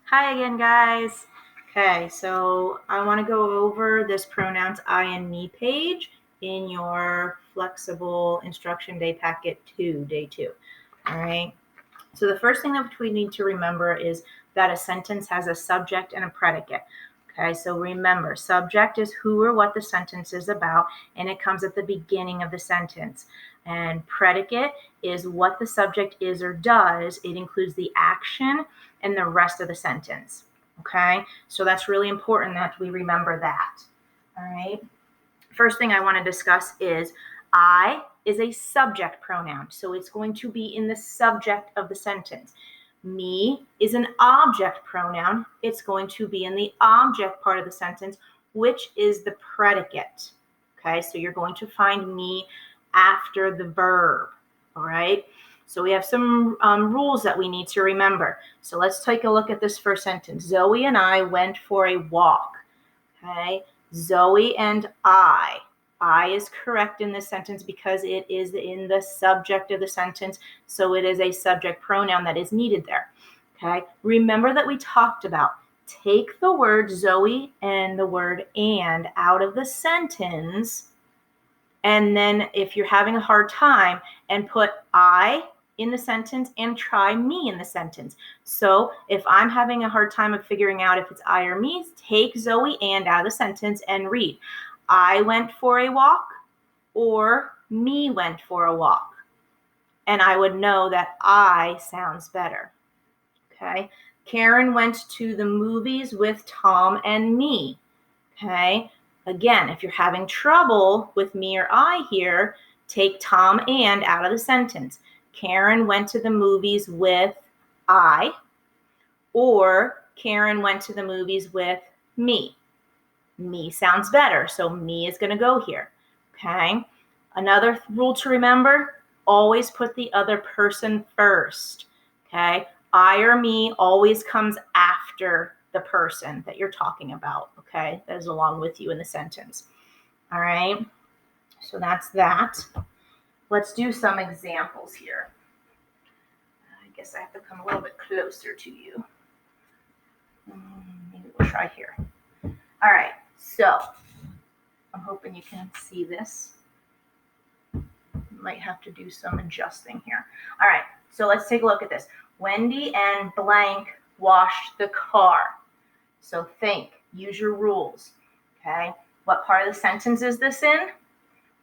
Hi again, guys. Okay, so I want to go over this pronouns I and me page in your flexible instruction day packet 2, day 2. All right. So the first thing that we need to remember is that a sentence has a subject and a predicate. Okay, so remember, subject is who or what the sentence is about, and it comes at the beginning of the sentence. And predicate is what the subject is or does. It includes the action and the rest of the sentence. Okay, so that's really important that we remember that. All right. First thing I want to discuss is I is a subject pronoun, so it's going to be in the subject of the sentence. Me is an object pronoun. It's going to be in the object part of the sentence, which is the predicate. Okay, so you're going to find me after the verb. All right, so we have some rules that we need to remember. So let's take a look at this first sentence. Zoe and I went for a walk. Okay, Zoe and I. I is correct in this sentence because it is in the subject of the sentence, so it is a subject pronoun that is needed there. Okay, remember that we talked about take the word Zoe and the word and out of the sentence, and then if you're having a hard time, and put I in the sentence and try me in the sentence. So if I'm having a hard time of figuring out if it's I or me, take Zoe and out of the sentence and read. I went for a walk or me went for a walk. And I would know that I sounds better. Okay. Karen went to the movies with Tom and me. Okay. Again, if you're having trouble with me or I here, take Tom and out of the sentence. Karen went to the movies with I, or Karen went to the movies with me. Me sounds better, so me is going to go here. Okay. Another rule to remember, always put the other person first. Okay. I or me always comes after the person that you're talking about. Okay. That is along with you in the sentence. All right. So that's that. Let's do some examples here. I guess I have to come a little bit closer to you. Maybe we'll try here. All right. So I'm hoping you can see this. Might have to do some adjusting here. All right, so let's take a look at this. Wendy and blank washed the car. So think, use your rules. Okay, what part of the sentence is this in?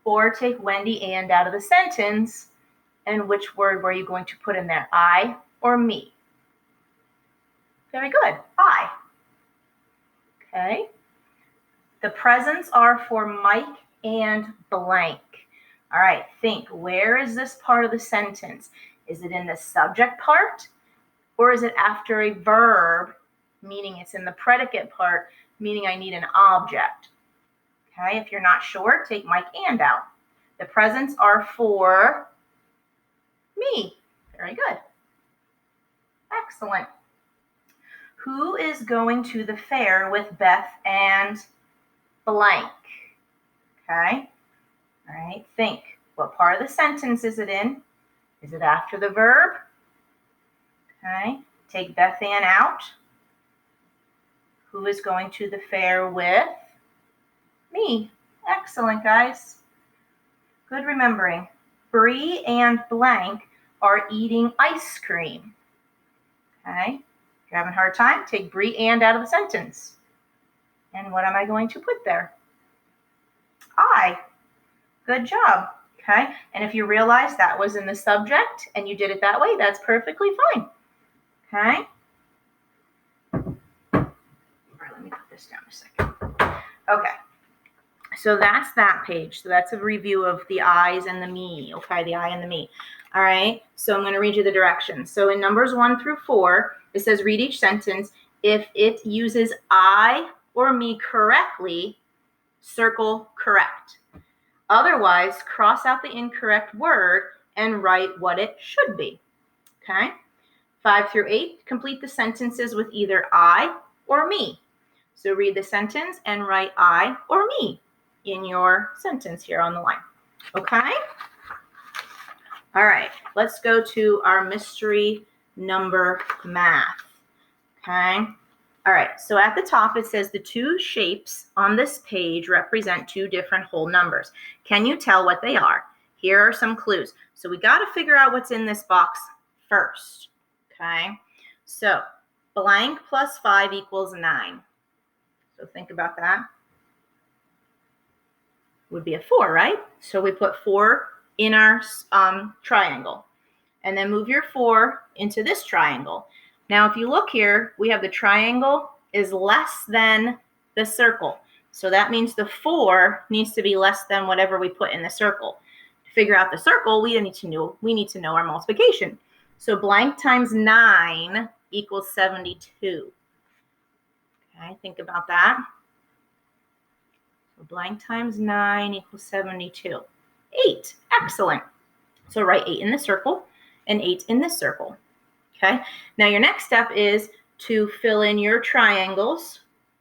Or take Wendy and out of the sentence, and which word were you going to put in there? I or me? Very good, I. Okay. The presents are for Mike and blank. All right, think, where is this part of the sentence? Is it in the subject part, or is it after a verb, meaning it's in the predicate part, meaning I need an object? Okay, if you're not sure, take Mike and out. The presents are for me. Very good. Excellent. Who is going to the fair with Beth and blank? Okay. All right, think. What part of the sentence is it in? Is it after the verb? Okay, take Beth Ann out. Who is going to the fair with? Me. Excellent, guys. Good remembering. Bree and blank are eating ice cream. Okay, if you're having a hard time, take Bree and out of the sentence. And what am I going to put there? I. Good job. Okay, and if you realize that was in the subject and you did it that way, that's perfectly fine. Okay. All right, let me put this down a second. Okay, so that's that page. So that's a review of the I's and the me. Okay, the I and the me. All right, so I'm going to read you the directions. So in numbers 1 through 4, it says read each sentence. If it uses I or me correctly, circle correct. Otherwise, cross out the incorrect word and write what it should be. Okay? 5 through 8, complete the sentences with either I or me. So read the sentence and write I or me in your sentence here on the line. Okay? All right, let's go to our mystery number math. Okay. All right, so at the top it says the two shapes on this page represent two different whole numbers. Can you tell what they are? Here are some clues. So we got to figure out what's in this box first. Okay, so blank plus 5 equals 9. So think about that. Would be a 4, right? So we put 4 in our triangle. And then move your 4 into this triangle. Now, if you look here, we have the triangle is less than the circle. So that means the 4 needs to be less than whatever we put in the circle. To figure out the circle, we need to know our multiplication. So blank times 9 equals 72. Okay, think about that. So blank times 9 equals 72. 8, excellent. So write 8 in the circle and 8 in this circle. Okay, now your next step is to fill in your triangles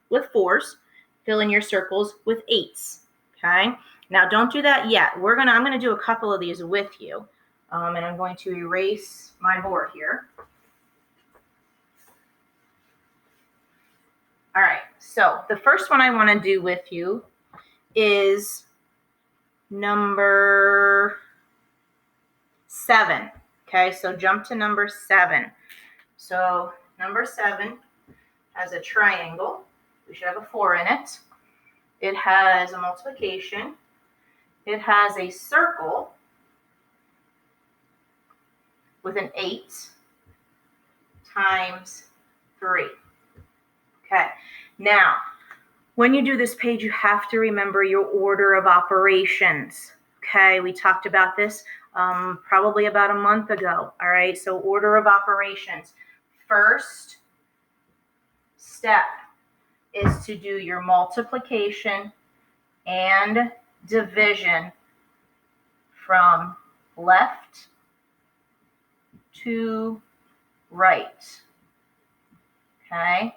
with 4s, fill in your circles with 8s. Okay, now don't do that yet. I'm gonna do a couple of these with you, and I'm going to erase my board here. All right, so the first one I want to do with you is number 7. Okay, so jump to number 7. So number 7 has a triangle. We should have a 4 in it. It has a multiplication. It has a circle with an 8 times 3. Okay, now when you do this page, you have to remember your order of operations. Okay, we talked about this probably about a month ago. All right, so order of operations. First step is to do your multiplication and division from left to right. Okay,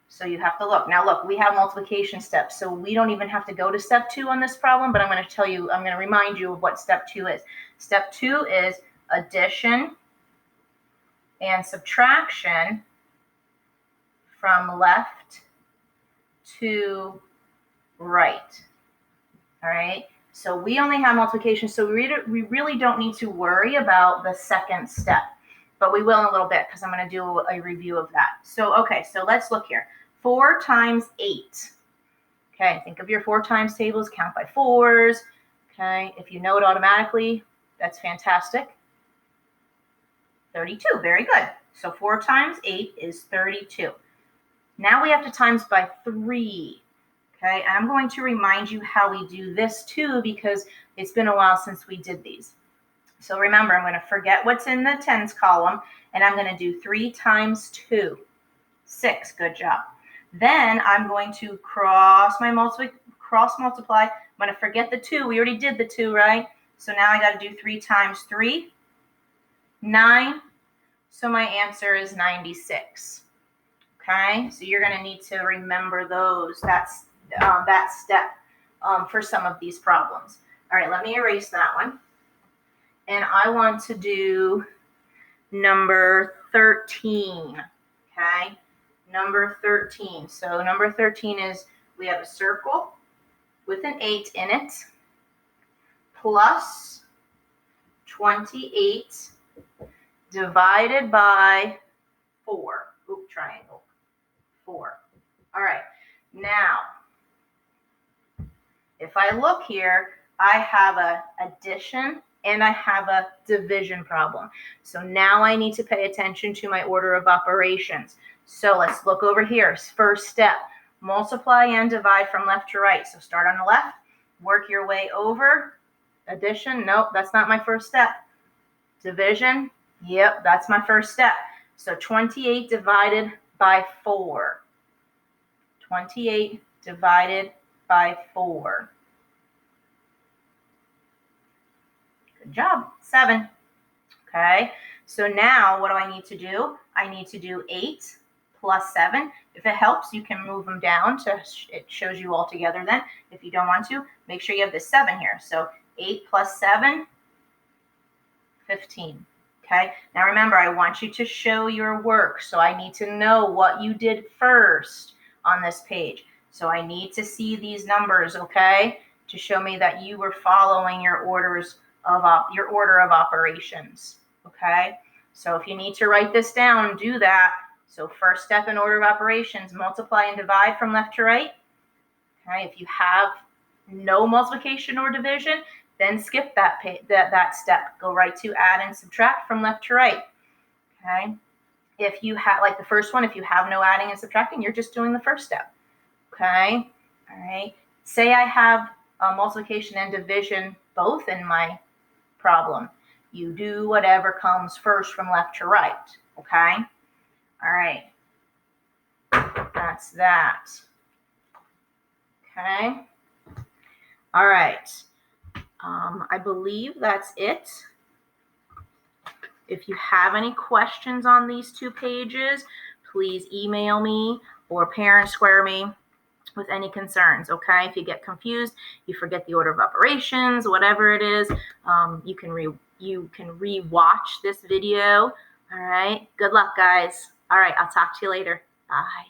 so you have to look. Now look, we have multiplication steps, so we don't even have to go to step 2 on this problem, but I'm going to remind you of what step 2 is. Step 2 is addition and subtraction from left to right. All right, so we only have multiplication, so we really don't need to worry about the second step, but we will in a little bit because I'm going to do a review of that. So, okay, so let's look here. 4 times 8. Okay, think of your 4 times tables, count by 4s. Okay, if you know it automatically, that's fantastic. 32, very good. So 4 times 8 is 32. Now we have to times by 3. Okay, I'm going to remind you how we do this too because it's been a while since we did these. So remember, I'm going to forget what's in the tens column, and I'm going to do 3 times 2. 6, good job. Then I'm going to cross multiply. I'm going to forget the 2. We already did the 2, right? So now I got to do 3 times 3. 9. So my answer is 96. Okay, so you're going to need to remember those. That's that step for some of these problems. All right, let me erase that one. And I want to do number 13. Okay, number 13. So number 13 is we have a circle with an 8 in it plus 28 divided by 4. Oop, triangle. 4. All right, now if I look here, I have a addition and I have a division problem. So now I need to pay attention to my order of operations. So let's look over here. First step, multiply and divide from left to right. So start on the left, work your way over. Addition, nope, that's not my first step. Division, yep, that's my first step. So 28 divided by 4. 28 divided by 4. Good job. 7. Okay, so now what do I need to do? I need to do 8 plus 7. If it helps, you can move them down to it shows you all together then. If you don't want to, make sure you have the 7 here. So 8 plus 7, 15. Okay, now remember, I want you to show your work, so I need to know what you did first on this page. So I need to see these numbers, okay, to show me that you were following your order of operations, okay? So if you need to write this down, do that. So first step in order of operations, multiply and divide from left to right. Okay, if you have no multiplication or division, then skip that step. Go right to add and subtract from left to right. Okay. If you have, like the first one, if you have no adding and subtracting, you're just doing the first step. Okay. All right. Say I have multiplication and division both in my problem. You do whatever comes first from left to right. Okay. All right. That's that. Okay. All right. I believe that's it. If you have any questions on these 2 pages, please email me or parent square me with any concerns, okay? If you get confused, you forget the order of operations, whatever it is, you can re-watch this video, all right? Good luck, guys. All right, I'll talk to you later. Bye.